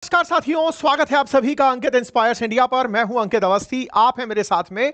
नमस्कार साथियों, स्वागत है आप सभी का अंकित इंस्पायर्स इंडिया पर। मैं हूं अंकित अवस्थी। आप हैं मेरे साथ में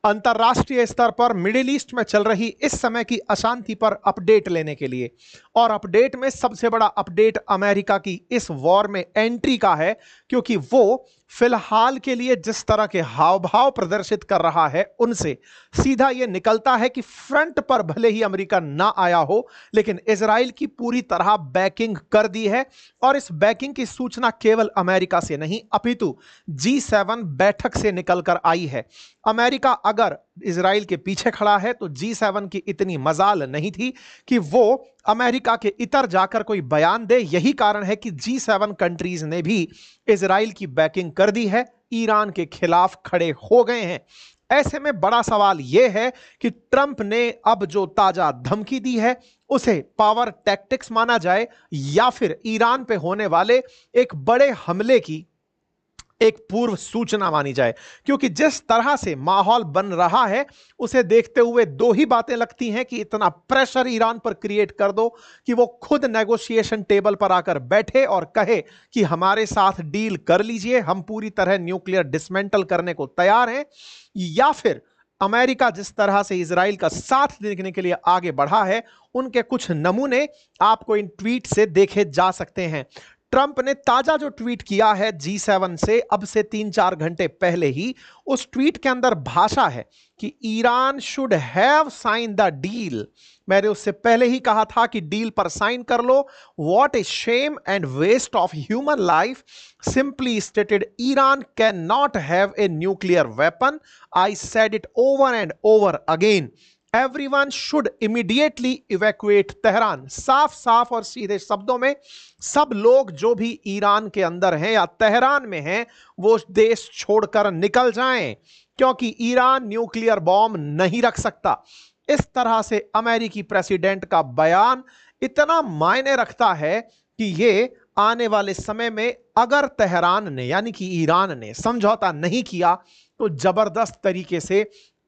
अंतरराष्ट्रीय स्तर पर मिडिल ईस्ट में चल रही इस समय की अशांति पर अपडेट लेने के लिए। और अपडेट में सबसे बड़ा अपडेट अमेरिका की इस वॉर में एंट्री का है, क्योंकि वो फिलहाल के लिए जिस तरह के हाव भाव प्रदर्शित कर रहा है उनसे सीधा यह निकलता है कि फ्रंट पर भले ही अमेरिका ना आया हो, लेकिन इजराइल की पूरी तरह बैकिंग कर दी है। और इस बैकिंग की सूचना केवल अमेरिका से नहीं अपितु G7 बैठक से निकलकर आई है। अमेरिका अगर इजराइल के पीछे खड़ा है तो G7 की इतनी मजाल नहीं थी कि वो अमेरिका के इतर जाकर कोई बयान दे। यही कारण है कि G7 कंट्रीज ने भी इजराइल की बैकिंग कर दी है, ईरान के खिलाफ खड़े हो गए हैं। ऐसे में बड़ा सवाल यह है कि ट्रंप ने अब जो ताजा धमकी दी है उसे पावर टैक्टिक्स माना जाए या फिर ईरान पे होने वाले एक बड़े हमले की एक पूर्व सूचना मानी जाए। क्योंकि जिस तरह से माहौल बन रहा है उसे देखते हुए दो ही बातें लगती हैं कि इतना प्रेशर ईरान पर क्रिएट कर दो कि वो खुद नेगोशिएशन टेबल पर आकर बैठे और कहे कि हमारे साथ डील कर लीजिए, हम पूरी तरह न्यूक्लियर डिसमेंटल करने को तैयार हैं। या फिर अमेरिका जिस तरह से इजराइल का साथ देने के लिए आगे बढ़ा है, उनके कुछ नमूने आपको इन ट्वीट से देखे जा सकते हैं। ट्रंप ने ताजा जो ट्वीट किया है G7 से अब से 3-4 घंटे पहले ही, उस ट्वीट के अंदर भाषा है कि Iran should have sign the deal. मैंने उससे पहले ही कहा था कि डील पर साइन कर लो। What a shame and waste of human life. Simply stated, Iran can not have a nuclear weapon. I said it over and over again. Everyone should immediately evacuate Tehran. साफ साफ और सीधे शब्दों में सब लोग जो भी ईरान के अंदर हैं या तेहरान में हैं वो देश छोड़कर निकल जाएं, क्योंकि ईरान न्यूक्लियर बॉम्ब नहीं रख सकता। इस तरह से अमेरिकी प्रेसिडेंट का बयान इतना मायने रखता है कि ये आने वाले समय में अगर तेहरान ने यानी कि ईरान ने समझौता नहीं किया तो जबरदस्त तरीके से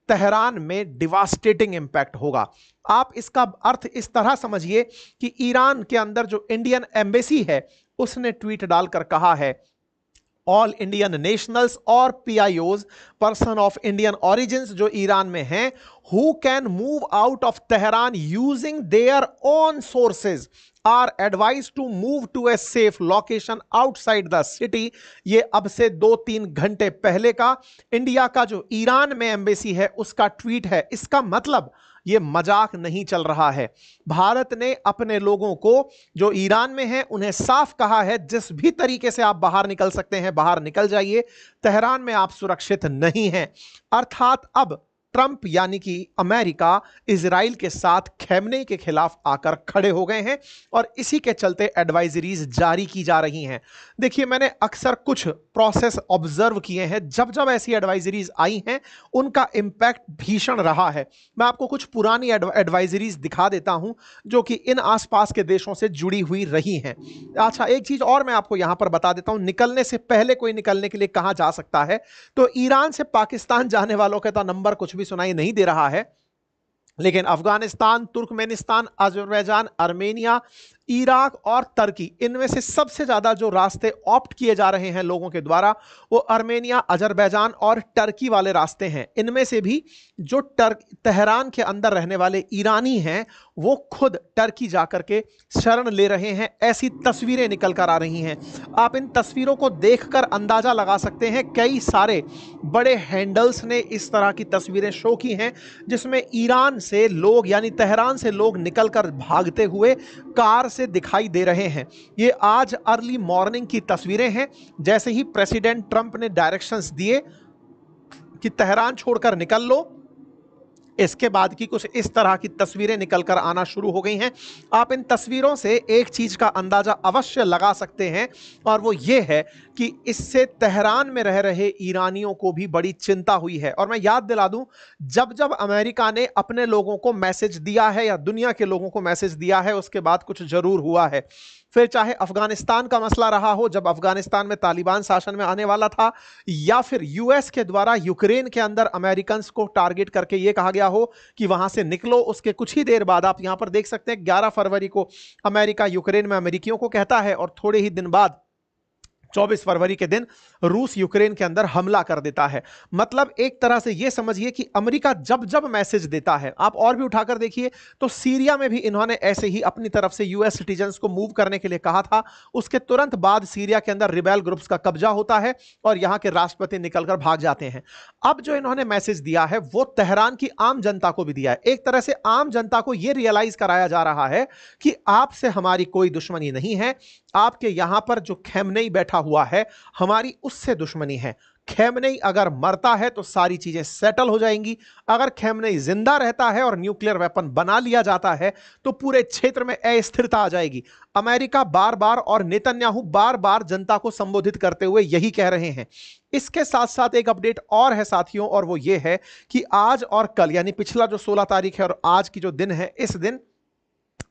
तेहरान में डिवास्टेटिंग इंपैक्ट होगा। आप इसका अर्थ इस तरह समझिए कि ईरान के अंदर जो इंडियन एम्बेसी है उसने ट्वीट डालकर कहा है, ऑल इंडियन नेशनल्स और PIOs, person of Indian origins जो ईरान में हैं, who can move out of Tehran using their own sources are advise to move to a safe location outside the city. ये अब से 2-3 घंटे पहले का इंडिया का जो ईरान में एम्बेसी है उसका ट्वीट है। इसका मतलब ये मजाक नहीं चल रहा है। भारत ने अपने लोगों को जो ईरान में हैं उन्हें साफ कहा है, जिस भी तरीके से आप बाहर निकल सकते हैं बाहर निकल जाइए, तेहरान में आप सुरक्षित नहीं हैं। अर्थात अब ट्रंप यानी कि अमेरिका इजराइल के साथ खैमने के खिलाफ आकर खड़े हो गए हैं और इसी के चलते एडवाइजरीज जारी की जा रही हैं। देखिए, मैंने अक्सर कुछ प्रोसेस ऑब्जर्व किए हैं, जब जब ऐसी एडवाइजरीज आई हैं उनका इंपैक्ट भीषण रहा है। मैं आपको कुछ पुरानी एडवाइजरीज दिखा देता हूं जो कि इन आसपास के देशों से जुड़ी हुई रही हैं। अच्छा, एक चीज और मैं आपको यहां पर बता देता हूं, निकलने से पहले कोई निकलने के लिए कहां जा सकता है। तो ईरान से पाकिस्तान जाने वालों का तो नंबर कुछ भी सुनाई नहीं दे रहा है, लेकिन Afghanistan, Turkmenistan, Azerbaijan, Armenia, Iraq और तुर्की, इनमें से सबसे ज्यादा जो रास्ते ऑप्ट किए जा रहे हैं लोगों के द्वारा वो आर्मेनिया, अजरबैजान और टर्की वाले रास्ते हैं। इनमें से भी जो तेहरान के अंदर रहने वाले ईरानी हैं वो खुद टर्की जाकर के शरण ले रहे हैं। ऐसी तस्वीरें निकल कर आ रही हैं। आप इन तस्वीरों को देखकर अंदाजा लगा सकते हैं, कई सारे बड़े हैंडल्स ने इस तरह की तस्वीरें शो की हैं जिसमें ईरान से लोग यानी तेहरान से लोग निकलकर भागते हुए कार से दिखाई दे रहे हैं। ये आज अर्ली मॉर्निंग की तस्वीरें हैं, जैसे ही प्रेसिडेंट ट्रंप ने डायरेक्शंस दिए कि तेहरान छोड़कर निकल लो, इसके बाद की कुछ इस तरह की तस्वीरें निकलकर आना शुरू हो गई हैं। आप इन तस्वीरों से एक चीज का अंदाजा अवश्य लगा सकते हैं और वो ये है कि इससे तेहरान में रह रहे ईरानियों को भी बड़ी चिंता हुई है। और मैं याद दिला दूं, जब जब अमेरिका ने अपने लोगों को मैसेज दिया है या दुनिया के लोगों को मैसेज दिया है उसके बाद कुछ जरूर हुआ है। फिर चाहे अफगानिस्तान का मसला रहा हो, जब अफगानिस्तान में तालिबान शासन में आने वाला था, या फिर यूएस के द्वारा यूक्रेन के अंदर अमेरिकन को टारगेट करके यह कहा गया हो कि वहां से निकलो। उसके कुछ ही देर बाद आप यहां पर देख सकते हैं 11 फरवरी को अमेरिका यूक्रेन में अमेरिकियों को कहता है और थोड़े ही दिन बाद 24 फरवरी के दिन रूस यूक्रेन के अंदर हमला कर देता है। मतलब एक तरह से यह समझिए कि अमेरिका जब जब मैसेज देता है, आप और भी उठाकर देखिए, तो सीरिया में भी इन्होंने ऐसे ही अपनी तरफ से यूएस सिटीजन्स को मूव करने के लिए कहा था। उसके तुरंत बाद सीरिया के अंदर रिबेल ग्रुप्स का कब्जा होता है और यहां के राष्ट्रपति निकलकर भाग जाते हैं। अब जो इन्होंने मैसेज दिया है वो तेहरान की आम जनता को भी दिया है। एक तरह से आम जनता को यह रियलाइज कराया जा रहा है कि आपसे हमारी कोई दुश्मनी नहीं है, आपके यहां पर जो खैमनेई बैठा हुआ है हमारी उससे दुश्मनी है। खैमनेई अगर मरता है तो सारी चीजें सेटल हो जाएंगी, अगर खैमनेई जिंदा रहता है और न्यूक्लियर वेपन बना लिया जाता है तो पूरे क्षेत्र में अस्थिरता आ जाएगी। अमेरिका बार बार और नेतन्याहू बार बार जनता को संबोधित करते हुए यही कह रहे हैं। इसके साथ साथ एक अपडेट और है साथियों, और वो ये है कि आज और कल यानी पिछला जो 16 तारीख है और आज की जो दिन है, इस दिन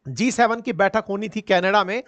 G7 की बैठक होनी थी कनाडा में।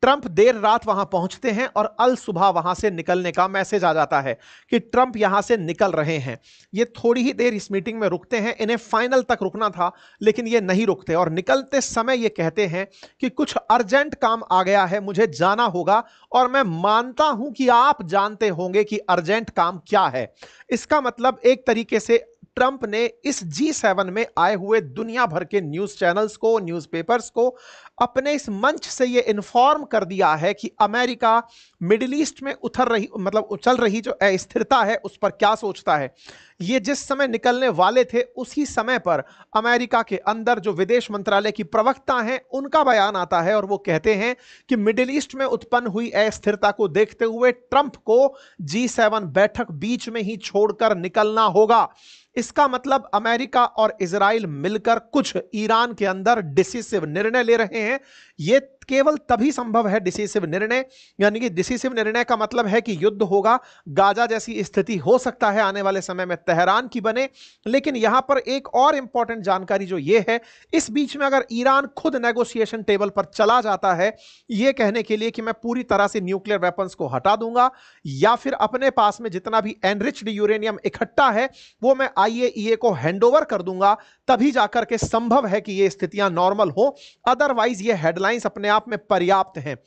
ट्रंप देर रात वहां पहुंचते हैं और अल सुबह वहां से निकलने का मैसेज आ जाता है कि ट्रंप यहां से निकल रहे हैं। ये थोड़ी ही देर इस मीटिंग में रुकते हैं, इन्हें फाइनल तक रुकना था लेकिन ये नहीं रुकते और निकलते समय ये कहते हैं कि कुछ अर्जेंट काम आ गया है, मुझे जाना होगा और मैं मानता हूं कि आप जानते होंगे कि अर्जेंट काम क्या है। इसका मतलब एक तरीके से ट्रंप ने इस G7 में आए हुए दुनिया भर के न्यूज चैनल्स को, न्यूज़पेपर्स को अपने इस मंच से यह इन्फॉर्म कर दिया है कि अमेरिका मिडिल ईस्ट में चल रही जो अस्थिरता है उस पर क्या सोचता है। ये जिस समय निकलने वाले थे उसी समय पर अमेरिका के अंदर जो विदेश मंत्रालय की प्रवक्ता हैं उनका बयान आता है और वो कहते हैं कि मिडिल ईस्ट में उत्पन्न हुई अस्थिरता को देखते हुए ट्रंप को G7 बैठक बीच में ही छोड़कर निकलना होगा। इसका मतलब अमेरिका और इजराइल मिलकर कुछ ईरान के अंदर डिसिसिव निर्णय ले रहे हैं। यह केवल तभी संभव है डिसिसिव निर्णय, यानी कि डिसिसिव निर्णय का मतलब है कि युद्ध होगा, गाजा जैसी स्थिति हो सकता है आने वाले समय में तेहरान की बने। लेकिन यहां पर एक और इंपॉर्टेंट जानकारी जो यह है, इस बीच में अगर ईरान खुद नेगोशिएशन टेबल पर चला जाता है यह कहने के लिए कि मैं पूरी तरह से न्यूक्लियर वेपन्स को हटा दूंगा या फिर अपने पास में जितना भी एनरिच्ड यूरेनियम इकट्ठा है वो मैं IAEA को हैंडओवर कर दूंगा, तभी जाकर के संभव है कि ये स्थितियां नॉर्मल हो। अदरवाइज ये हेडलाइंस अपने आप में पर्याप्त हैं।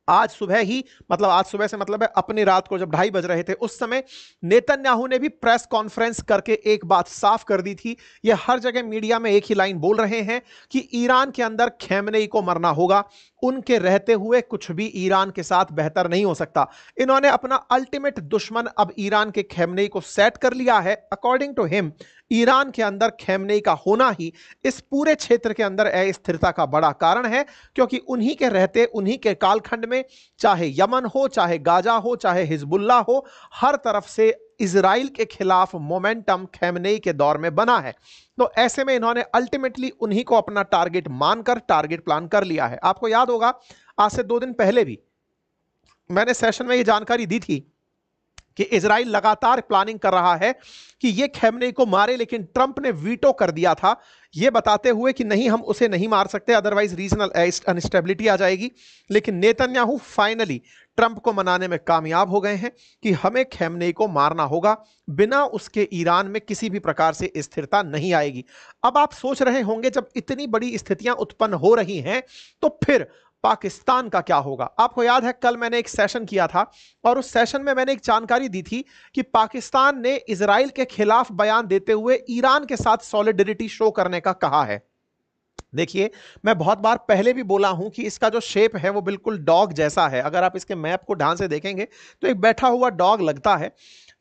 आज सुबह ही, आज सुबह से मतलब है अपनी रात को जब 2:30 बज रहे थे उस समय नेतन्याहू ने भी प्रेस कॉन्फ्रेंस करके एक बात साफ कर दी थी। ये हर जगह मीडिया में एक ही लाइन बोल रहे हैं कि ईरान के अंदर खैमनेई को मरना होगा, उनके रहते हुए कुछ भी ईरान के साथ बेहतर नहीं हो सकता। इन्होंने अपना अल्टीमेट दुश्मन अब ईरान के खैमनेई को सेट कर लिया है। अकॉर्डिंग टू हिम ईरान के अंदर खैमनेई का होना ही इस पूरे क्षेत्र के अंदर अस्थिरता का बड़ा कारण है, क्योंकि उन्हीं के रहते, उन्हीं के कालखंड में चाहे यमन हो, चाहे गाजा हो, चाहे हिजबुल्ला हो, हर तरफ से इजराइल के खिलाफ मोमेंटम खैमनेई के दौर में बना है। तो ऐसे में इन्होंने अल्टीमेटली उन्हीं को अपना टारगेट मानकर टारगेट प्लान कर लिया है। आपको याद होगा आज से 2 दिन पहले भी मैंने सेशन में यह जानकारी दी थी कि इजराइल लगातार प्लानिंग कर रहा है कि यह खैमनेई को मारे, लेकिन ट्रंप ने वीटो कर दिया था यह बताते हुए कि नहीं, हम उसे नहीं मार सकते, अदरवाइज रीजनल अनस्टेबिलिटी आ जाएगी। लेकिन नेतन्याहू फाइनली ट्रंप को मनाने में कामयाब हो गए हैं कि हमें खैमनेई को मारना होगा, बिना उसके ईरान में किसी भी प्रकार से स्थिरता नहीं आएगी। अब आप सोच रहे होंगे जब इतनी बड़ी स्थितियां उत्पन्न हो रही हैं तो फिर पाकिस्तान का क्या होगा। आपको याद है कल मैंने एक सेशन किया था और उस सेशन में मैंने एक जानकारी दी थी कि पाकिस्तान ने इजराइल के खिलाफ बयान देते हुए ईरान के साथ सॉलिडरिटी शो करने का कहा है। देखिए, मैं बहुत बार पहले भी बोला हूं कि इसका जो शेप है वो बिल्कुल डॉग जैसा है। अगर आप इसके मैप को ध्यान से देखेंगे तो एक बैठा हुआ डॉग लगता है।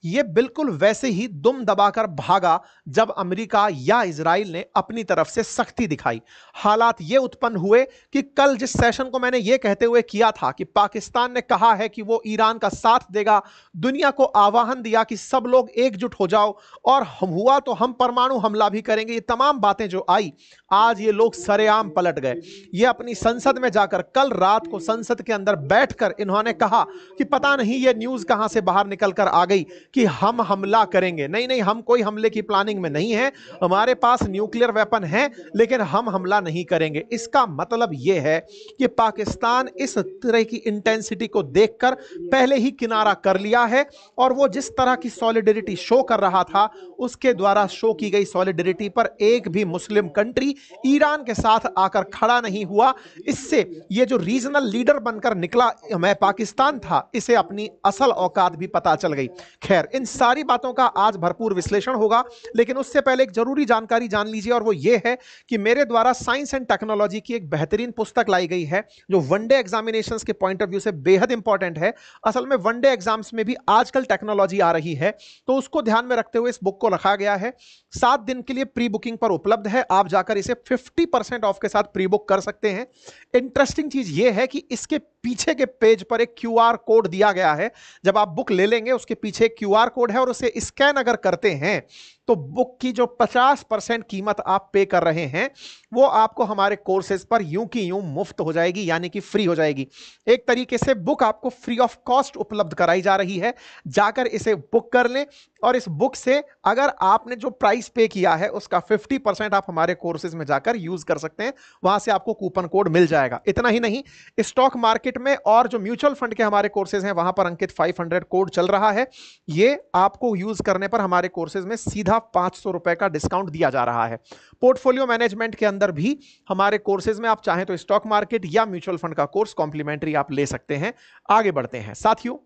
ये बिल्कुल वैसे ही दुम दबाकर भागा जब अमेरिका या इजराइल ने अपनी तरफ से सख्ती दिखाई। हालात ये उत्पन्न हुए कि कल जिस सेशन को मैंने ये कहते हुए किया था कि पाकिस्तान ने कहा है कि वो ईरान का साथ देगा, दुनिया को आह्वान दिया कि सब लोग एकजुट हो जाओ और हम हुआ तो हम परमाणु हमला भी करेंगे, ये तमाम बातें जो आई, आज ये लोग सरेआम पलट गए। ये अपनी संसद में जाकर कल रात को संसद के अंदर बैठकर इन्होंने कहा कि पता नहीं ये न्यूज कहां से बाहर निकल कर आ गई कि हम हमला करेंगे। नहीं नहीं, हम कोई हमले की प्लानिंग में नहीं है, हमारे पास न्यूक्लियर वेपन है लेकिन हम हमला नहीं करेंगे। इसका मतलब यह है कि पाकिस्तान इस तरह की इंटेंसिटी को देखकर पहले ही किनारा कर लिया है और वो जिस तरह की सॉलिडरिटी शो कर रहा था उसके द्वारा शो की गई सॉलिडरिटी पर एक भी मुस्लिम कंट्री ईरान के साथ आकर खड़ा नहीं हुआ। इससे ये जो रीजनल लीडर बनकर निकला मैं पाकिस्तान था, इसे अपनी असल औकात भी पता चल गई। खैर, इन सारी बातों का आज भरपूर विश्लेषण होगा, लेकिन उससे पहले एक जरूरी जानकारी जान लीजिए और वो ये है कि मेरे द्वारा साइंस एंड टेक्नोलॉजी की एक बेहतरीन पुस्तक लाई गई है जो वनडे एग्जामिनेशंस के पॉइंट ऑफ व्यू से बेहद इंपॉर्टेंट है। असल में वनडे एग्जाम्स में भी आजकल टेक्नोलॉजी आ रही है, तो उसको ध्यान में रखते हुए इस बुक को रखा गया है। 7 दिन के लिए प्री बुकिंग पर उपलब्ध है, आप जाकर इसे 50% ऑफ के साथ प्री बुक कर सकते हैं। इंटरेस्टिंग चीज यह है कि इसके पीछे के पेज पर एक क्यूआर कोड दिया गया है। जब आप बुक ले लेंगे उसके पीछे एक क्यूआर कोड है और उसे स्कैन अगर करते हैं तो बुक की जो 50% कीमत आप पे कर रहे हैं वो आपको हमारे कोर्सेज पर यूं की यूं मुफ्त हो जाएगी, यानी कि फ्री हो जाएगी। एक तरीके से बुक आपको फ्री ऑफ कॉस्ट उपलब्ध कराई जा रही है। जाकर इसे बुक कर लें और इस बुक से अगर आपने जो प्राइस पे किया है उसका 50% आप हमारे कोर्सेज में जाकर यूज कर सकते हैं, वहां से आपको कूपन कोड मिल जाएगा। इतना ही नहीं, स्टॉक मार्केट में और जो म्यूचुअल फंड के हमारे कोर्सेज हैं वहां पर अंकित 500 कोड चल रहा है। ये आपको यूज करने पर हमारे कोर्सेज में सीधा 500 रुपए का डिस्काउंट दिया जा रहा है। पोर्टफोलियो मैनेजमेंट के अंदर भी हमारे कोर्सेज में आप चाहें तो स्टॉक मार्केट या म्यूचुअल फंड का कोर्स कॉम्प्लीमेंट्री आप ले सकते हैं। आगे बढ़ते हैं साथियों,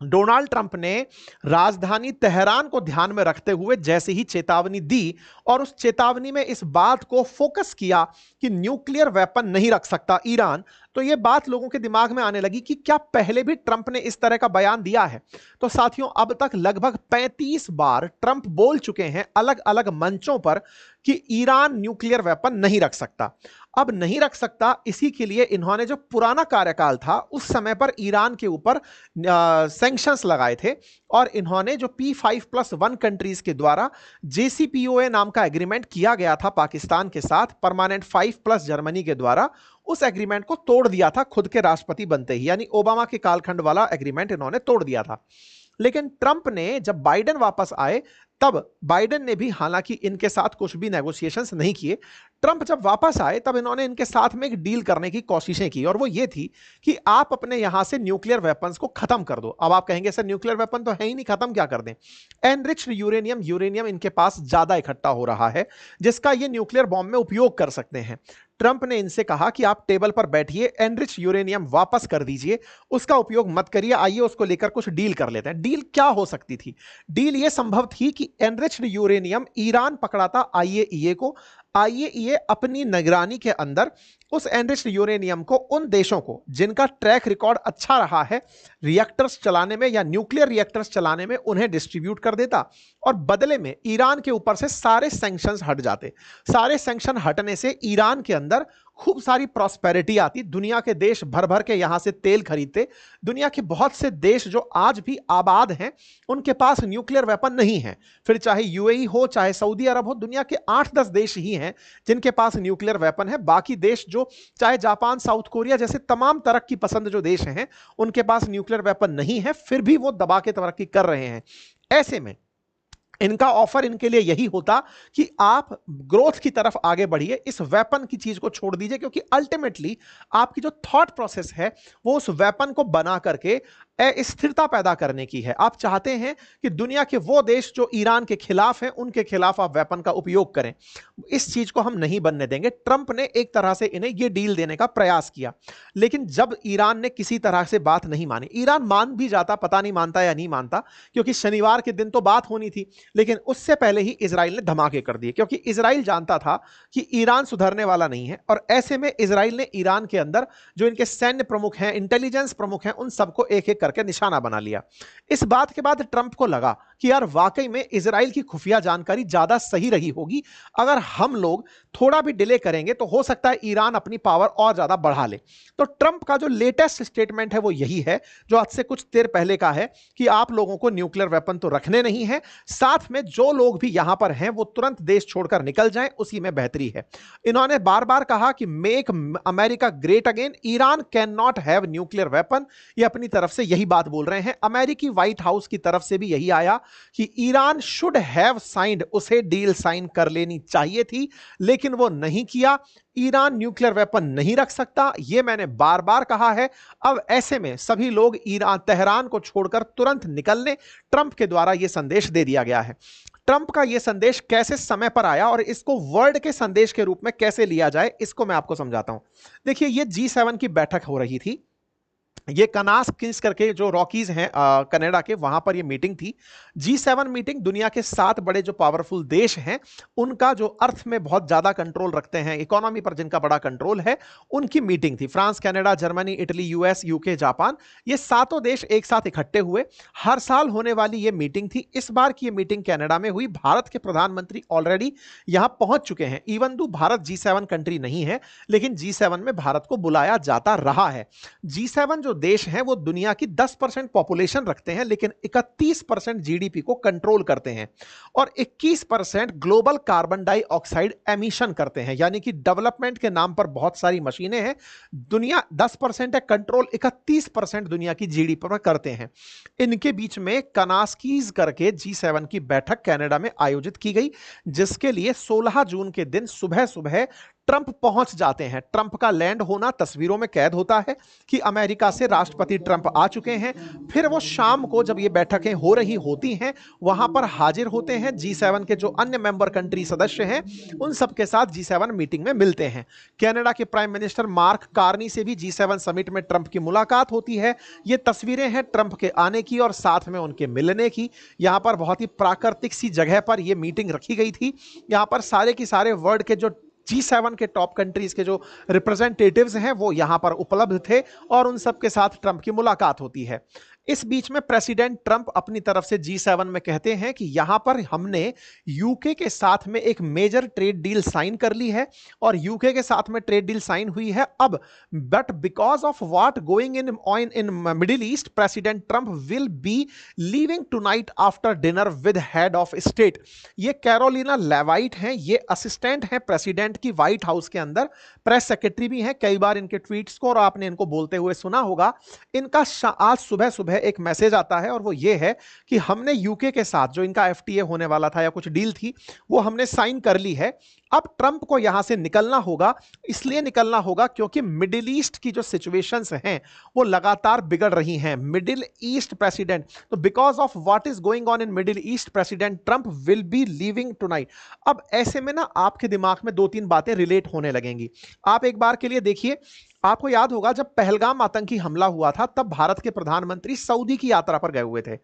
डोनाल्ड ट्रंप ने राजधानी तेहरान को ध्यान में रखते हुए जैसे ही चेतावनी दी और उस चेतावनी में इस बात को फोकस किया कि न्यूक्लियर वेपन नहीं रख सकता ईरान, तो यह बात लोगों के दिमाग में आने लगी कि क्या पहले भी ट्रंप ने इस तरह का बयान दिया है। तो साथियों, अब तक लगभग 35 बार ट्रंप बोल चुके हैं अलग अलग मंचों पर कि ईरान न्यूक्लियर वेपन नहीं रख सकता। अब नहीं रख सकता, इसी के लिए इन्होंने जो पुराना कार्यकाल था उस समय पर ईरान के ऊपर सैंक्शंस लगाए थे और इन्होंने जो P5+1 कंट्रीज के द्वारा JCPOA नाम का एग्रीमेंट किया गया था पाकिस्तान के साथ, परमानेंट 5+ जर्मनी के द्वारा, उस एग्रीमेंट को तोड़ दिया था खुद के राष्ट्रपति बनते ही, यानी ओबामा के कालखंड वाला एग्रीमेंट इन्होंने तोड़ दिया था। लेकिन ट्रंप ने जब बाइडेन वापस आए तब बाइडेन ने भी हालांकि इनके साथ कुछ भी नेगोशिएशंस नहीं किए। ट्रंप जब वापस आए तब इन्होंने इनके साथ में एक डील करने की कोशिशें की और वो ये थी कि आप अपने यहां से न्यूक्लियर वेपन्स को खत्म कर दो। अब आप कहेंगे सर न्यूक्लियर वेपन तो है ही नहीं, खत्म क्या कर दें। एनरिच्ड यूरेनियम इनके पास ज्यादा इकट्ठा हो रहा है जिसका ये न्यूक्लियर बॉम्ब में उपयोग कर सकते हैं। ट्रंप ने इनसे कहा कि आप टेबल पर बैठिए, एनरिच यूरेनियम वापस कर दीजिए, उसका उपयोग मत करिए, आइए उसको लेकर कुछ डील कर लेते हैं। डील क्या हो सकती थी? डील यह संभव थी कि एनरिच्ड यूरेनियम ईरान पकड़ाता आईएईए को, आईएईए अपनी निगरानी के अंदर उस एनरिच्ड यूरेनियम को उन देशों को जिनका ट्रैक रिकॉर्ड अच्छा रहा है रिएक्टर्स चलाने में या न्यूक्लियर रिएक्टर्स चलाने में, उन्हें डिस्ट्रीब्यूट कर देता और बदले में ईरान के ऊपर से सारे सैंक्शंस हट जाते। सारे सैंक्शन हटने से ईरान के अंदर खूब सारी प्रॉस्पेरिटी आती, दुनिया के देश भर भर के यहां से तेल खरीदते। दुनिया के बहुत से देश जो आज भी आबाद हैं उनके पास न्यूक्लियर वेपन नहीं है, फिर चाहे यूएई हो चाहे सऊदी अरब हो, दुनिया के 8-10 देश ही हैं जिनके पास न्यूक्लियर वेपन है। बाकी देश जो चाहे जापान, साउथ कोरिया जैसे तमाम तरक्की पसंद जो देश हैं उनके पास न्यूक्लियर वेपन नहीं है, फिर भी वो दबा के तरक्की कर रहे हैं। ऐसे में इनका ऑफर इनके लिए यही होता कि आप ग्रोथ की तरफ आगे बढ़िए, इस वेपन की चीज को छोड़ दीजिए, क्योंकि अल्टीमेटली आपकी जो थॉट प्रोसेस है वो उस वेपन को बना करके स्थिरता पैदा करने की है। आप चाहते हैं कि दुनिया के वो देश जो ईरान के खिलाफ हैं उनके खिलाफ आप वेपन का उपयोग करें। इस चीज को हम नहीं बनने देंगे। ट्रंप ने एक तरह से इन्हें यह डील देने का प्रयास किया, लेकिन जब ईरान ने किसी तरह से बात नहीं मानी, ईरान मान भी जाता, पता नहीं मानता या नहीं मानता, क्योंकि शनिवार के दिन तो बात होनी थी, लेकिन उससे पहले ही इजराइल ने धमाके कर दिए, क्योंकि इजराइल जानता था कि ईरान सुधरने वाला नहीं है। और ऐसे में इजराइल ने ईरान के अंदर जो इनके सैन्य प्रमुख हैं, इंटेलिजेंस प्रमुख हैं, उन सबको एक एक करके निशाना बना लिया। इस बात के बाद ट्रंप को लगा कि यार वाकई में इजराइल की खुफिया जानकारी ज्यादा सही रही होगी, अगर हम लोग थोड़ा भी डिले करेंगे तो हो सकता है ईरान अपनी पावर और ज्यादा बढ़ा ले। तो ट्रंप का जो लेटेस्ट स्टेटमेंट है वो यही है, जो आज से कुछ देर पहले का है, कि आप लोगों को न्यूक्लियर वेपन तो रखने नहीं है, साथ में जो लोग भी यहां पर हैं वो तुरंत देश छोड़कर निकल जाएं, उसी में बेहतरी है। इन्होंने बार बार कहा कि make America great again, Iran can not have nuclear weapon, ये अपनी तरफ से यही बात बोल रहे हैं। अमेरिकी व्हाइट हाउस की तरफ से भी यही आया कि ईरान शुड हैव साइंड, उसे डील साइन कर लेनी चाहिए थी, लेकिन वो नहीं किया। ईरान न्यूक्लियर वेपन नहीं रख सकता, यह मैंने बार बार कहा है। अब ऐसे में सभी लोग ईरान तेहरान को छोड़कर तुरंत निकल लें। ट्रंप के द्वारा यह संदेश दे दिया गया है। ट्रंप का यह संदेश कैसे समय पर आया और इसको वर्ल्ड के संदेश के रूप में कैसे लिया जाए, इसको मैं आपको समझाता हूं। देखिए, यह G7 की बैठक हो रही थी। ये कनास किंग्स करके जो रॉकीज हैं कनाडा के, वहां पर ये मीटिंग थी। G7 मीटिंग दुनिया के 7 बड़े जो पावरफुल देश हैं, उनका जो अर्थ में बहुत ज्यादा कंट्रोल रखते हैं, इकोनॉमी पर जिनका बड़ा कंट्रोल है, उनकी मीटिंग थी। France, Canada, Germany, Italy, US, UK, Japan, ये सातों देश एक साथ इकट्ठे हुए। हर साल होने वाली ये मीटिंग थी। इस बार की ये मीटिंग कनाडा में हुई। भारत के प्रधानमंत्री ऑलरेडी यहां पहुंच चुके हैं। Even though Bharat G7 country नहीं है, लेकिन G7 में भारत को बुलाया जाता रहा है। G7 जो देश हैं वो दुनिया की 10% पॉपुलेशन रखते हैं, लेकिन 31% जीडीपी को कंट्रोल करते हैं और 21% ग्लोबल कार्बन डाइऑक्साइड एमिशन करते हैं। यानी कि डेवलपमेंट के नाम पर बहुत सारी मशीनें हैं। दुनिया 10% है कंट्रोल, 31% दुनिया की जीडीपी पर करते हैं। इनके बीच में कनास्कीज करके G7 की बैठक कनाडा में आयोजित की गई, जिसके लिए 16 जून के दिन सुबह सुबह ट्रंप पहुंच जाते हैं। ट्रंप का लैंड होना तस्वीरों में कैद होता है कि अमेरिका से राष्ट्रपति ट्रंप आ चुके हैं। फिर वो शाम को जब ये बैठकें हो रही होती हैं, वहां पर हाजिर होते हैं। G7 के जो अन्य मेंबर कंट्री सदस्य हैं, उन सब के साथ G7 मीटिंग में मिलते हैं। कनाडा के प्राइम मिनिस्टर मार्क कार्नी से भी G7 समिट में ट्रंप की मुलाकात होती है। ये तस्वीरें हैं ट्रंप के आने की और साथ में उनके मिलने की। यहां पर बहुत ही प्राकृतिक सी जगह पर यह मीटिंग रखी गई थी। यहां पर सारे की सारे वर्ल्ड के जो G7 के टॉप कंट्रीज के जो रिप्रेजेंटेटिव्स हैं वो यहां पर उपलब्ध थे और उन सब के साथ ट्रंप की मुलाकात होती है। इस बीच में प्रेसिडेंट ट्रंप अपनी तरफ से G7 में कहते हैं कि यहां पर हमने यूके के साथ में एक मेजर ट्रेड डील साइन कर ली है और यूके के साथ में ट्रेड डील साइन हुई है अब, but because of what going in middle east, president Trump will be leaving tonight after dinner with head of state. ये कैरोलिना लेवाइट हैं, ये असिस्टेंट हैं प्रेसिडेंट की व्हाइट हाउस के अंदर, प्रेस सेक्रेटरी भी हैं। कई बार इनके ट्वीट्स को और आपने इनको बोलते हुए सुना होगा। इनका आज सुबह सुबह एक मैसेज आता है और वो ये है कि हमने यूके के साथ जो इनका एफटीए होने वाला था या कुछ डील थी, वो हमने साइन कर ली है। अब ट्रंप को यहां से निकलना होगा। इसलिए निकलना होगा क्योंकि मिडिल ईस्ट की जो सिचुएशंस हैं वो लगातार बिगड़ रही हैं। मिडिल ईस्ट प्रेसिडेंट, तो because of what is going on in middle east, president Trump will be leaving tonight. अब ऐसे में ना आपके दिमाग में 2-3 बातें रिलेट होने लगेंगी। आप एक बार के लिए देखिए, आपको याद होगा जब पहलगाम आतंकी हमला हुआ था, तब भारत के प्रधानमंत्री सऊदी की यात्रा पर गए हुए थे।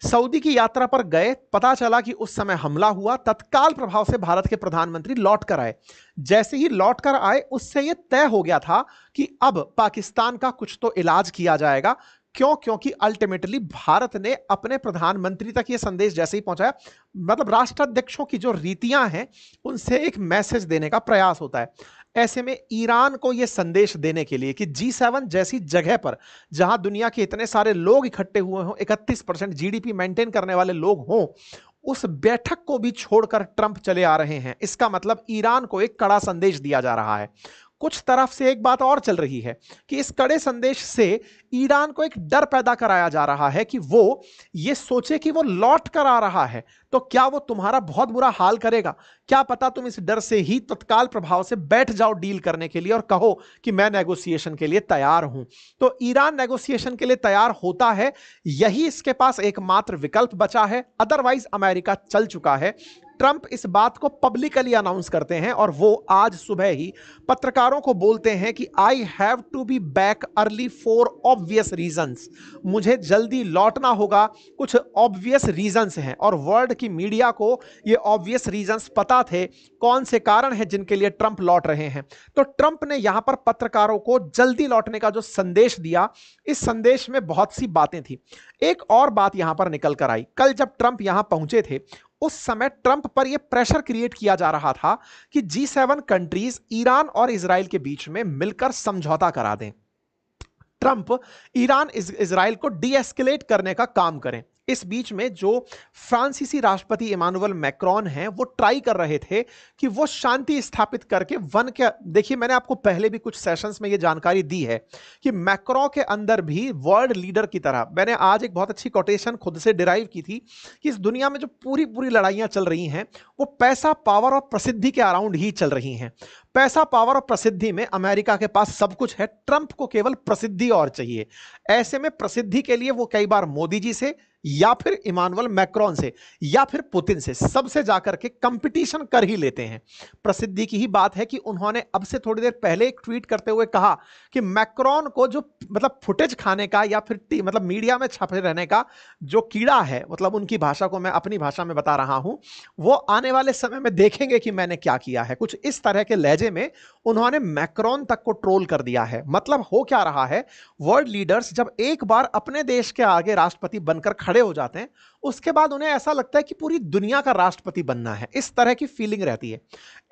सऊदी की यात्रा पर गए, पता चला कि उस समय हमला हुआ, तत्काल प्रभाव से भारत के प्रधानमंत्री लौट कर आए। जैसे ही लौट कर आए, उससे यह तय हो गया था कि अब पाकिस्तान का कुछ तो इलाज किया जाएगा। क्यों? क्योंकि अल्टीमेटली भारत ने अपने प्रधानमंत्री तक यह संदेश जैसे ही पहुंचाया, मतलब राष्ट्राध्यक्षों की जो रीतियां हैं उनसे एक मैसेज देने का प्रयास होता है। ऐसे में ईरान को यह संदेश देने के लिए कि G7 जैसी जगह पर जहां दुनिया के इतने सारे लोग इकट्ठे हुए हों, 31% जीडीपी मेंटेन करने वाले लोग हों, उस बैठक को भी छोड़कर ट्रंप चले आ रहे हैं। इसका मतलब ईरान को एक कड़ा संदेश दिया जा रहा है। कुछ तरफ से एक बात और चल रही है कि इस कड़े संदेश से ईरान को एक डर पैदा कराया जा रहा है कि वो ये सोचे कि वो लौट कर आ रहा है तो क्या वो तुम्हारा बहुत बुरा हाल करेगा। क्या पता तुम इस डर से ही तत्काल प्रभाव से बैठ जाओ डील करने के लिए और कहो कि मैं नेगोशिएशन के लिए तैयार हूं। तो ईरान नेगोशिएशन के लिए तैयार होता है, यही इसके पास एकमात्र विकल्प बचा है। अदरवाइज अमेरिका चल चुका है। ट्रंप इस बात को पब्लिकली अनाउंस करते हैं और वो आज सुबह ही पत्रकारों को बोलते हैं कि I have to be back early for obvious reasons. मुझे जल्दी लौटना होगा, कुछ ऑब्वियस रीजंस हैं और वर्ल्ड की मीडिया को ये ऑब्वियस रीजंस पता थे, कौन से कारण हैं जिनके लिए ट्रंप लौट रहे हैं। तो ट्रंप ने यहां पर पत्रकारों को जल्दी लौटने का जो संदेश दिया, इस संदेश में बहुत सी बातें थी। एक और बात यहां पर निकल कर आई, कल जब ट्रंप यहां पहुंचे थे उस समय ट्रंप पर यह प्रेशर क्रिएट किया जा रहा था कि G7 कंट्रीज ईरान और इजराइल के बीच में मिलकर समझौता करा दें। ट्रंप ईरान इजराइल को डी एस्केलेट करने का काम करें। इस बीच में जो फ्रांसीसी राष्ट्रपति इमानुएल मैक्रोन हैं वो ट्राई कर रहे थे कि वो शांति स्थापित करके वन के, देखिए मैंने आपको पहले भी कुछ सेशंस में ये जानकारी दी है कि मैक्रो के अंदर भी वर्ल्ड लीडर की तरह, मैंने आज एक बहुत अच्छी कोटेशन खुद से डिराइव की थी कि इस दुनिया में जो पूरी पूरी लड़ाइयां चल रही हैं वो पैसा, पावर और प्रसिद्धि के अराउंड ही चल रही हैं। पैसा, पावर और प्रसिद्धि में अमेरिका के पास सब कुछ है, ट्रंप को केवल प्रसिद्धि और चाहिए। ऐसे में प्रसिद्धि के लिए वो कई बार मोदी जी से या फिर इमानुएल मैक्रोन से या फिर पुतिन से सबसे जाकर के कंपटीशन कर ही लेते हैं। प्रसिद्धि की ही बात है कि उन्होंने अब से थोड़ी देर पहले एक ट्वीट करते हुए कहा कि मैक्रोन को जो मतलब फुटेज खाने का या फिर मतलब मीडिया में छपे रहने का जो कीड़ा है, मतलब उनकी भाषा को मैं अपनी भाषा में बता रहा हूं, वो आने वाले समय में देखेंगे कि मैंने क्या किया है। कुछ इस तरह के लहजे में उन्होंने मैक्रोन तक को ट्रोल कर दिया है। मतलब हो क्या रहा है, वर्ल्ड लीडर्स जब एक बार अपने देश के आगे राष्ट्रपति बनकर खड़े हो जाते हैं उसके बाद उन्हें ऐसा लगता है कि पूरी दुनिया का राष्ट्रपति बनना है, इस तरह की फीलिंग रहती है।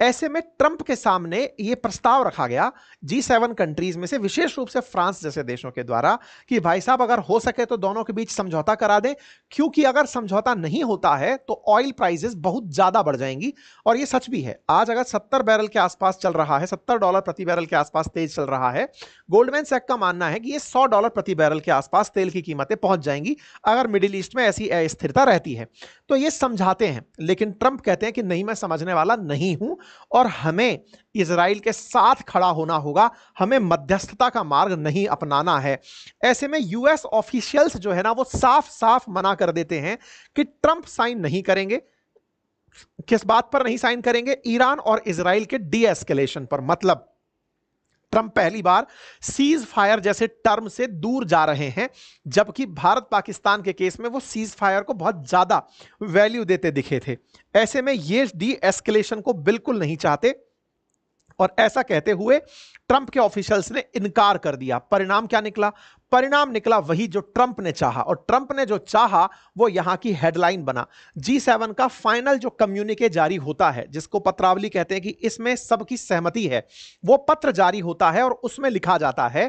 ऐसे में ट्रंप के सामने यह प्रस्ताव रखा गया G7 कंट्रीज में से, विशेष रूप से फ्रांस जैसे देशों के द्वारा, कि भाई साहब अगर हो सके तो दोनों के बीच समझौता करा दें, क्योंकि अगर समझौता नहीं होता है तो ऑयल प्राइसेस बहुत ज्यादा बढ़ जाएंगी। और यह सच भी है। आज अगर 70 बैरल के आसपास चल रहा है, $70 प्रति बैरल के आसपास तेज चल रहा है, गोल्डमैन सैक का मानना है कि यह $100 प्रति बैरल के आसपास तेल की कीमतें पहुंच जाएंगी अगर मिडिल ईस्ट में ऐसी अस्थिरता रहती है। तो ये समझाते हैं, लेकिन ट्रंप कहते हैं कि नहीं, मैं समझने वाला नहीं हूं और हमें इजराइल के साथ खड़ा होना होगा, हमें मध्यस्थता का मार्ग नहीं अपनाना है। ऐसे में यूएस ऑफिशियल्स जो है ना वो साफ साफ मना कर देते हैं कि ट्रंप साइन नहीं करेंगे। किस बात पर नहीं साइन करेंगे? ईरान और इजराइल के डी एस्केलेशन पर। मतलब ट्रंप पहली बार सीज फायर जैसे टर्म से दूर जा रहे हैं, जबकि भारत पाकिस्तान के केस में वो सीज फायर को बहुत ज्यादा वैल्यू देते दिखे थे। ऐसे में ये डी एस्केलेशन को बिल्कुल नहीं चाहते और ऐसा कहते हुए ट्रंप के ऑफिशियल्स ने इनकार कर दिया। परिणाम क्या निकला? परिणाम निकला वही जो ट्रंप ने चाहा, और ट्रंप ने जो चाहा वो यहां की हेडलाइन बना। G7 का फाइनल जो कम्युनिके जारी होता है, जिसको पत्रावली कहते हैं कि इसमें सबकी सहमति है, वो पत्र जारी होता है और उसमें लिखा जाता है,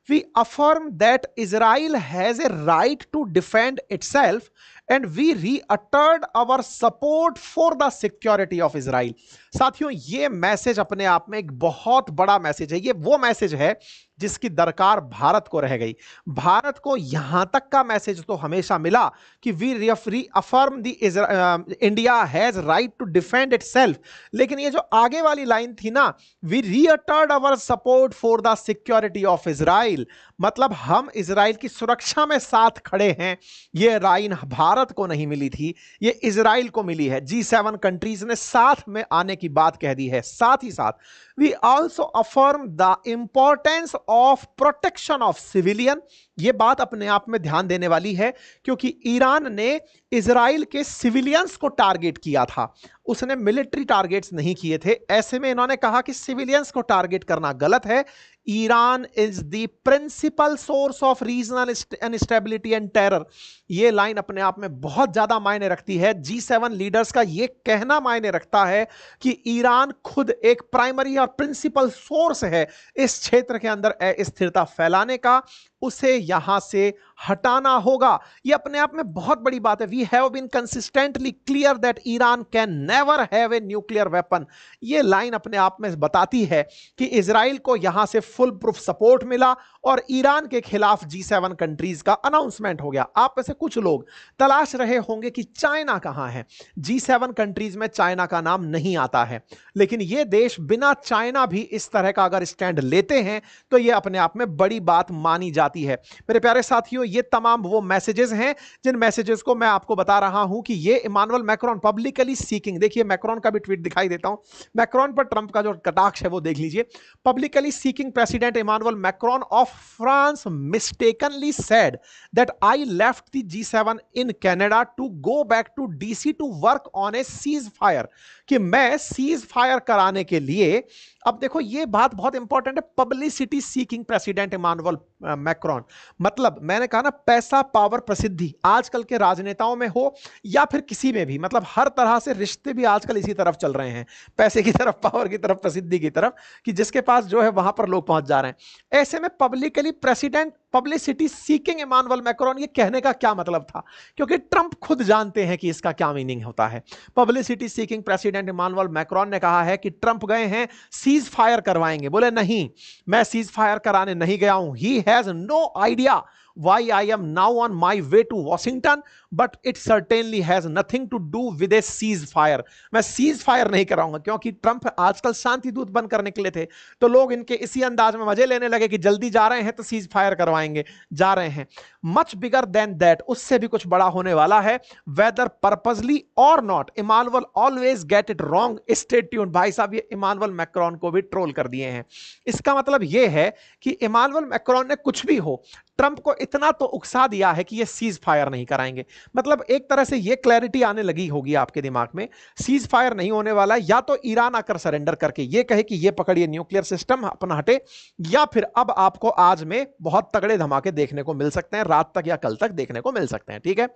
we affirm that Israel has a right to defend itself and we reiterate our support for the security of Israel. साथियों, ये मैसेज अपने आप में एक बहुत बड़ा मैसेज है। ये वो मैसेज है जिसकी दरकार भारत को रह गई। भारत को यहां तक का मैसेज तो हमेशा मिला कि we reaffirm the India has right to defend itself, लेकिन ये जो आगे वाली लाइन थी ना, we reiterate our support for the security of Israel, मतलब हम इजराइल की सुरक्षा में साथ खड़े हैं। ये लाइन भारत को नहीं मिली थी, ये इजराइल को मिली है। G7 कंट्रीज ने साथ में आने की बात कह दी है। साथ ही साथ we also affirm the importance of protection of civilian. यह बात अपने आप में ध्यान देने वाली है, क्योंकि ईरान ने इजराइल के सिविलियंस को टारगेट किया था, उसने मिलिट्री टारगेट्स नहीं किए थे। ऐसे में इन्होंने कहा कि सिविलियंस को टारगेट करना गलत है। Iran is the principal source of regional instability and terror. यह लाइन अपने आप में बहुत ज्यादा मायने रखती है। G7 लीडर्स का यह कहना मायने रखता है कि ईरान खुद एक प्राइमरी और प्रिंसिपल सोर्स है इस क्षेत्र के अंदर अस्थिरता फैलाने का, उसे यहां से हटाना होगा। यह अपने आप में बहुत बड़ी बात है। We have been consistently clear that Iran can never have a nuclear weapon. यह लाइन अपने आप में बताती है कि इजराइल को यहां से फुल प्रूफ सपोर्ट मिला और ईरान के खिलाफ G7 कंट्रीज का अनाउंसमेंट हो गया। आप में से कुछ लोग तलाश रहे होंगे कि चाइना कहां है। G7 कंट्रीज में चाइना का नाम नहीं आता है, लेकिन यह देश बिना चाइना भी इस तरह का अगर स्टैंड लेते हैं तो यह अपने आप में बड़ी बात मानी जाती है। मेरे प्यारे साथियों, ये तमाम वो मैसेजेस हैं जिन मैसेजेस को मैं आपको बता रहा हूं कि ये इमानुएल मैक्रोन पब्लिकली सीकिंग, देखिए मैक्रोन का भी ट्वीट दिखाई देता हूं, मैक्रोन पर ट्रंप का जो कटाक्ष है वो देख लीजिए। Publicly seeking president Emmanuel Macron of France mistakenly said that I left the G7 in Canada to go back to DC to work on a ceasefire, कि मैं सीज फायर कराने के लिए, अब देखो ये बात बहुत इंपॉर्टेंट है, publicity seeking president Emmanuel Macron. मतलब मैंने कहा ना, पैसा, पावर, प्रसिद्धि आजकल के राजनेताओं में हो या फिर किसी में भी, मतलब हर तरह से रिश्ते भी आजकल इसी तरफ चल रहे हैं, पैसे की तरफ, पावर की तरफ, प्रसिद्धि की तरफ, कि जिसके पास जो है वहां पर लोग पहुंच जा रहे हैं। ऐसे में publicly president publicity seeking Emmanuel Macron, ये कहने का क्या मतलब था? क्योंकि ट्रंप खुद जानते हैं कि इसका क्या मीनिंग होता है। Publicity seeking president Emmanuel Macron ने कहा है कि ट्रंप गए हैं सीज फायर करवाएंगे। बोले नहीं, मैं सीज फायर कराने नहीं गया हूं। He has no idea why I am now on my way to Washington, but it certainly has nothing to do with a ceasefire। मैं सीज फायर नहीं कराऊंगा, क्योंकि ट्रंप आजकल शांति दूत बनकर निकले थे, तो लोग इनके इसी अंदाज में मजे लेने लगे कि जल्दी जा रहे हैं तो सीज फायर करवाएंगे, जा रहे हैं। मच बिगर देन दैट, उससे भी कुछ बड़ा होने वाला है। वेदर पर्पसली और not, Emmanuel always get it wrong, stay tuned. भाई साहब, ये इमानुअल मैक्रोन को भी ट्रोल कर दिए हैं। इसका मतलब यह है कि इमानुअल मैक्रोन ने कुछ भी हो, ट्रंप को इतना तो उकसा दिया है कि ये सीज फायर नहीं कराएंगे। मतलब एक तरह से ये क्लैरिटी आने लगी होगी आपके दिमाग में, सीज फायर नहीं होने वाला। या तो ईरान आकर सरेंडर करके ये कहे कि ये पकड़िए न्यूक्लियर सिस्टम अपना हटे, या फिर अब आपको आज में बहुत तगड़े धमाके देखने को मिल सकते हैं, रात तक या कल तक देखने को मिल सकते हैं। ठीक है,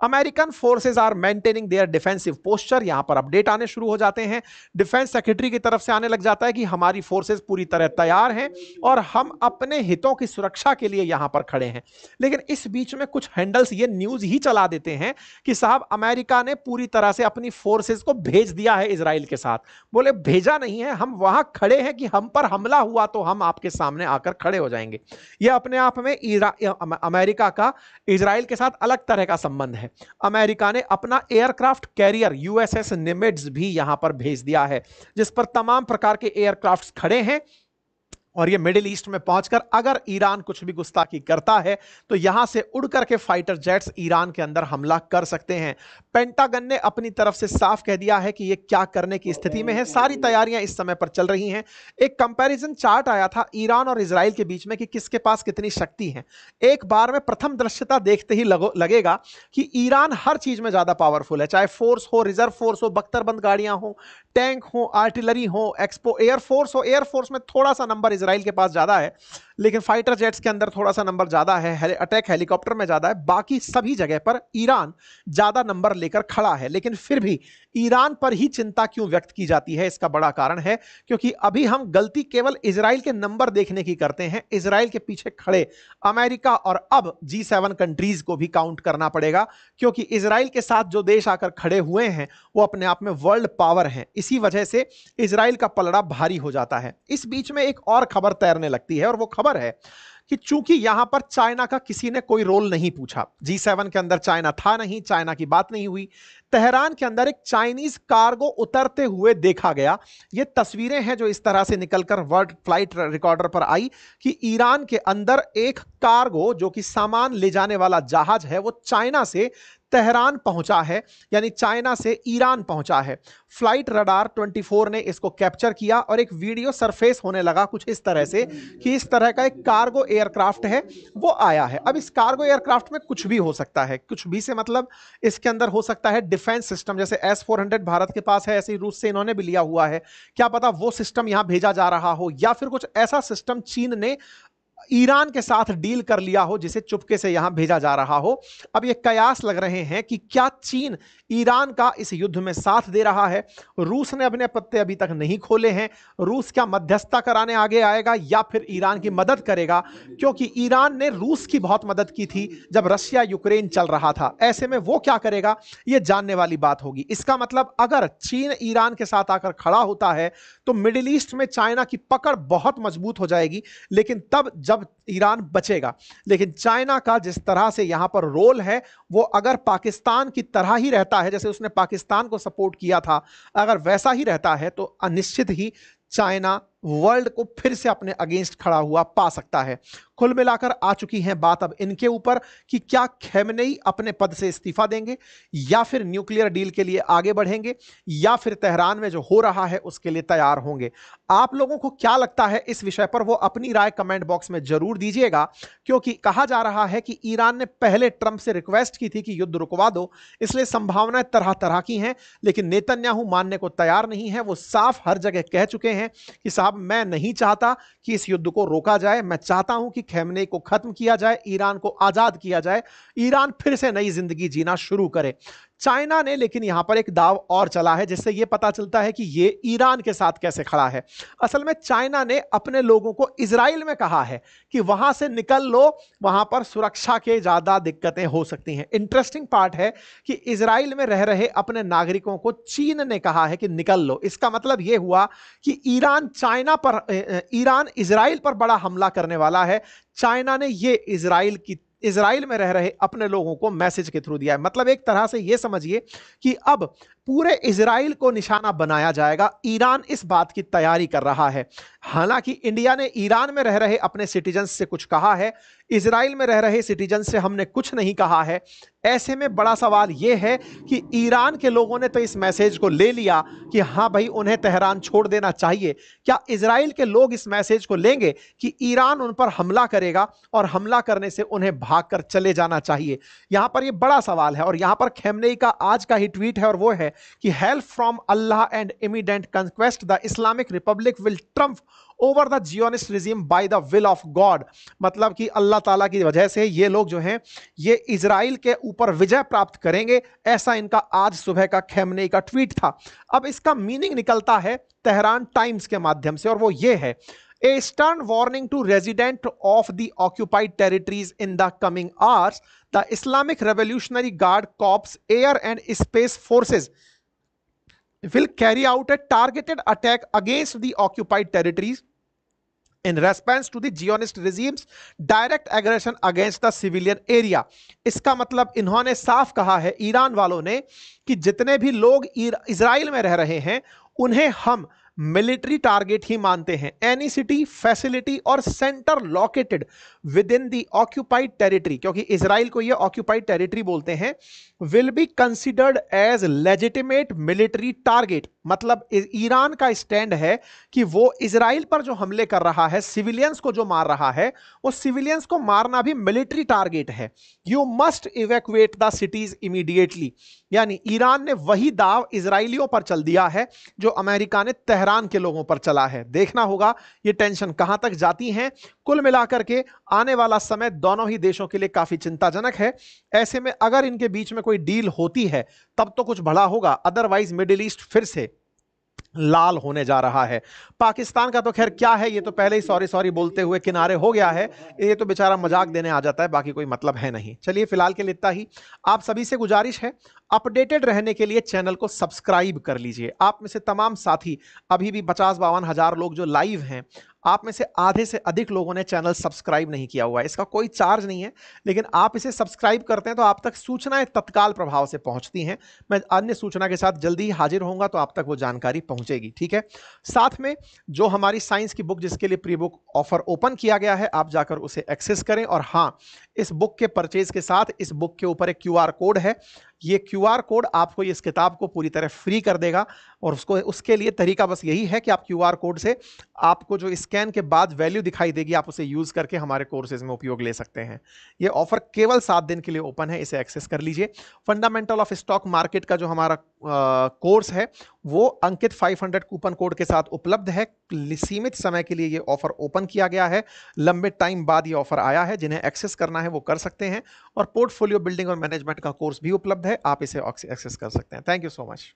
American forces are maintaining their defensive posture. यहां पर अपडेट आने शुरू हो जाते हैं, डिफेंस सेक्रेटरी की तरफ से आने लग जाता है कि हमारी फोर्सेज पूरी तरह तैयार हैं और हम अपने हितों की सुरक्षा के लिए यहां पर खड़े हैं। लेकिन इस बीच में कुछ हैंडल्स ये न्यूज ही चला देते हैं कि साहब अमेरिका ने पूरी तरह से अपनी फोर्सेस को भेज दिया है इजराइल के साथ। बोले भेजा नहीं है, हम वहां खड़े हैं कि हम पर हमला हुआ तो हम आपके सामने आकर खड़े हो जाएंगे। यह अपने आप में अमेरिका का इजराइल के साथ अलग तरह का संबंध है। अमेरिका ने अपना एयरक्राफ्ट कैरियर यूएसएस निमिट्ज भी यहां पर भेज दिया है, जिस पर तमाम प्रकार के एयरक्राफ्ट खड़े हैं। और ये मिडिल ईस्ट में पहुंचकर अगर ईरान कुछ भी गुस्ताखी करता है तो यहां से उड़ करके फाइटर जेट्स ईरान के अंदर हमला कर सकते हैं। पेंटागन ने अपनी तरफ से साफ कह दिया है कि ये क्या करने की स्थिति में है। सारी तैयारियां इस समय पर चल रही हैं। एक कंपैरिजन चार्ट आया था ईरान और इजराइल के बीच में कि किसके पास कितनी शक्ति है। एक बार में प्रथम दृश्यता देखते ही लगेगा कि ईरान हर चीज में ज्यादा पावरफुल है, चाहे फोर्स हो, रिजर्व फोर्स हो, बख्तरबंद गाड़ियां हो, टैंक हो, आर्टिलरी हो, एक्सपो एयरफोर्स हो। एयरफोर्स में थोड़ा सा नंबर इजराइल के पास ज्यादा है, लेकिन फाइटर जेट्स के अंदर थोड़ा सा नंबर ज्यादा है, अटैक हेलीकॉप्टर में ज्यादा है। बाकी सभी जगह पर ईरान ज्यादा नंबर लेकर खड़ा है। लेकिन फिर भी ईरान पर ही चिंता क्यों व्यक्त की जाती है, इसका बड़ा कारण है क्योंकि अभी हम गलती केवल इजराइल के नंबर देखने की करते हैं। इजराइल के पीछे खड़े अमेरिका और अब G7 कंट्रीज को भी काउंट करना पड़ेगा, क्योंकि इजराइल के साथ जो देश आकर खड़े हुए हैं वो अपने आप में वर्ल्ड पावर हैं। इसी वजह से इजराइल का पलड़ा भारी हो जाता है। इस बीच में एक और खबर तैरने लगती है और वो खबर है कि चूंकि यहां पर चाइना का किसी ने कोई रोल नहीं पूछा, G7 के अंदर चाइना था नहीं, चाइना की बात नहीं हुई। तेहरान के अंदर एक चाइनीज कार्गो उतरते हुए देखा गया। ये तस्वीरें हैं जो इस तरह से निकलकर वर्ल्ड फ्लाइट रिकॉर्डर पर आई कि ईरान के अंदर एक कार्गो जो कि सामान ले जाने वाला जहाज है वो चाइना से तेहरान पहुंचा है, यानी चाइना से ईरान पहुंचा है। फ्लाइट रडार 24 ने इसको कैप्चर किया और एक वीडियो सरफेस होने लगा कुछ इस तरह से कि इस तरह का एक कार्गो एयरक्राफ्ट है वो आया है। अब इस कार्गो एयरक्राफ्ट में कुछ भी हो सकता है, कुछ भी से मतलब इसके अंदर हो सकता है डिफेंस सिस्टम, जैसे S-400 भारत के पास है, ऐसे ही रूस से इन्होंने भी लिया हुआ है, क्या पता वो सिस्टम यहां भेजा जा रहा हो, या फिर कुछ ऐसा सिस्टम चीन ने ईरान के साथ डील कर लिया हो जिसे चुपके से यहां भेजा जा रहा हो। अब ये कयास लग रहे हैं कि क्या चीन ईरान का इस युद्ध में साथ दे रहा है। रूस ने अपने पत्ते अभी तक नहीं खोले हैं। रूस क्या मध्यस्थता कराने आगे आएगा या फिर ईरान की मदद करेगा, क्योंकि ईरान ने रूस की बहुत मदद की थी जब रशिया यूक्रेन चल रहा था। ऐसे में वो क्या करेगा ये जानने वाली बात होगी। इसका मतलब अगर चीन ईरान के साथ आकर खड़ा होता है तो मिडिल ईस्ट में चाइना की पकड़ बहुत मजबूत हो जाएगी, लेकिन तब जब ईरान बचेगा। लेकिन चाइना का जिस तरह से यहां पर रोल है वो अगर पाकिस्तान की तरह ही रहता है, जैसे उसने पाकिस्तान को सपोर्ट किया था, अगर वैसा ही रहता है तो अनिश्चित ही चाइना वर्ल्ड को फिर से अपने अगेंस्ट खड़ा हुआ पा सकता है। कुल मिलाकर आ चुकी है बात अब इनके ऊपर कि क्या खैमनेई अपने पद से इस्तीफा देंगे या फिर न्यूक्लियर डील के लिए आगे बढ़ेंगे या फिर तेहरान में जो हो रहा है उसके लिए तैयार होंगे। आप लोगों को क्या लगता है इस विषय पर, वो अपनी राय कमेंट बॉक्स में जरूर दीजिएगा, क्योंकि कहा जा रहा है कि ईरान ने पहले ट्रंप से रिक्वेस्ट की थी कि युद्ध रुकवा दो, इसलिए संभावनाएं तरह तरह की हैं, लेकिन नेतन्याहू मानने को तैयार नहीं है। वो साफ हर जगह कह चुके हैं कि साहब मैं नहीं चाहता कि इस युद्ध को रोका जाए, मैं चाहता हूं कि खैमनेई को खत्म किया जाए, ईरान को आजाद किया जाए, ईरान फिर से नई जिंदगी जीना शुरू करे। चाइना ने लेकिन यहां पर एक दाव और चला है, जिससे यह पता चलता है कि यह ईरान के साथ कैसे खड़ा है। असल में चाइना ने अपने लोगों को इजराइल में कहा है कि वहां से निकल लो, वहां पर सुरक्षा के ज्यादा दिक्कतें हो सकती हैं। इंटरेस्टिंग पार्ट है कि इजराइल में रह रहे अपने नागरिकों को चीन ने कहा है कि निकल लो। इसका मतलब यह हुआ कि ईरान इजराइल पर बड़ा हमला करने वाला है। चाइना ने यह इजराइल में रह रहे अपने लोगों को मैसेज के थ्रू दिया है। मतलब एक तरह से यह समझिए कि अब पूरे इजराइल को निशाना बनाया जाएगा। ईरान इस बात की तैयारी कर रहा है। हालांकि इंडिया ने ईरान में रह रहे अपने सिटीजन से कुछ कहा है, इजराइल में रह रहे सिटीजन से हमने कुछ नहीं कहा है। ऐसे में बड़ा सवाल यह है कि ईरान के लोगों ने तो इस मैसेज को ले लिया कि हां भाई उन्हें तेहरान छोड़ देना चाहिए। क्या इजराइल के लोग इस मैसेज को लेंगे कि ईरान उन पर हमला करेगा और हमला करने से उन्हें भागकर चले जाना चाहिए? यहां पर यह बड़ा सवाल है। और यहां पर खैमनेई का आज का ही ट्वीट है और वो है कि help from Allah and immediate conquest the Islamic Republic will Trump over the Zionist regime by the will of God. मतलब कि अल्लाह ताला की वजह से ये लोग जो हैं ये इजराइल के ऊपर विजय प्राप्त करेंगे, ऐसा इनका आज सुबह का खैमनेई का ट्वीट था। अब इसका मीनिंग निकलता है तेहरान टाइम्स के माध्यम से और वो ये है, A stern warning to residents of the occupied territories in the coming hours. The Islamic Revolutionary Guard Corps Air and Space Forces will carry out a targeted attack against the occupied territories in response to the Zionist regime's direct aggression against the civilian area. इसका मतलब इन्होंने साफ कहा है Iran वालों ने कि जितने भी लोग इजराइल में रह रहे हैं उन्हें हम मिलिट्री टारगेट ही मानते हैं। एनी सिटी, फैसिलिटी और centre located within the occupied territory, क्योंकि इजराइल को ये ऑक्यूपाइड टेरिटरी बोलते हैं, will be considered as legitimate military target. मतलब ईरान का स्टैंड है कि वो इजराइल पर जो हमले कर रहा है, सिविलियंस को जो मार रहा है, वो सिविलियंस को मारना भी मिलिट्री टारगेट है। You must evacuate the cities immediately. यानी ईरान ने वही दाव इजराइलियों पर चल दिया है जो अमेरिका ने तेहरान के लोगों पर चला है। देखना होगा ये टेंशन कहां तक जाती है। कुल मिलाकर के आने वाला समय दोनों ही देशों के लिए काफी चिंताजनक है। ऐसे में अगर इनके बीच में कोई डील होती है तब तो कुछ भला होगा, अदरवाइज मिडिल ईस्ट फिर से लाल होने जा रहा है। पाकिस्तान का तो खैर क्या है, ये तो पहले ही सॉरी सॉरी बोलते हुए किनारे हो गया है। ये तो बेचारा मजाक देने आ जाता है, बाकी कोई मतलब है नहीं। चलिए फिलहाल के लिए इतना ही। आप सभी से गुजारिश है अपडेटेड रहने के लिए चैनल को सब्सक्राइब कर लीजिए। आप में से तमाम साथी अभी भी 50-52 हजार लोग जो लाइव हैं, आप में से आधे से अधिक लोगों ने चैनल सब्सक्राइब नहीं किया हुआ है। इसका कोई चार्ज नहीं है, लेकिन आप इसे सब्सक्राइब करते हैं तो आप तक सूचनाएं तत्काल प्रभाव से पहुंचती हैं। मैं अन्य सूचना के साथ जल्दी ही हाजिर होऊंगा तो आप तक वो जानकारी पहुंचेगी। ठीक है, साथ में जो हमारी साइंस की बुक जिसके लिए प्री बुक ऑफर ओपन किया गया है, आप जाकर उसे एक्सेस करें। और हाँ, इस बुक के परचेज के साथ इस बुक के ऊपर एक QR कोड है। ये QR कोड आपको इस किताब को पूरी तरह फ्री कर देगा और उसके लिए तरीका बस यही है कि आप QR कोड से आपको जो स्कैन के बाद वैल्यू दिखाई देगी, आप उसे यूज करके हमारे कोर्सेज में उपयोग ले सकते हैं। ये ऑफर केवल 7 दिन के लिए ओपन है, इसे एक्सेस कर लीजिए। फंडामेंटल ऑफ स्टॉक मार्केट का जो हमारा कोर्स है वो अंकित 500 कूपन कोड के साथ उपलब्ध है। सीमित समय के लिए ये ऑफर ओपन किया गया है, लंबे टाइम बाद ये ऑफर आया है। जिन्हें एक्सेस करना है वो कर सकते हैं। और पोर्टफोलियो बिल्डिंग और मैनेजमेंट का कोर्स भी उपलब्ध है, आप इसे एक्सेस कर सकते हैं। Thank you so much.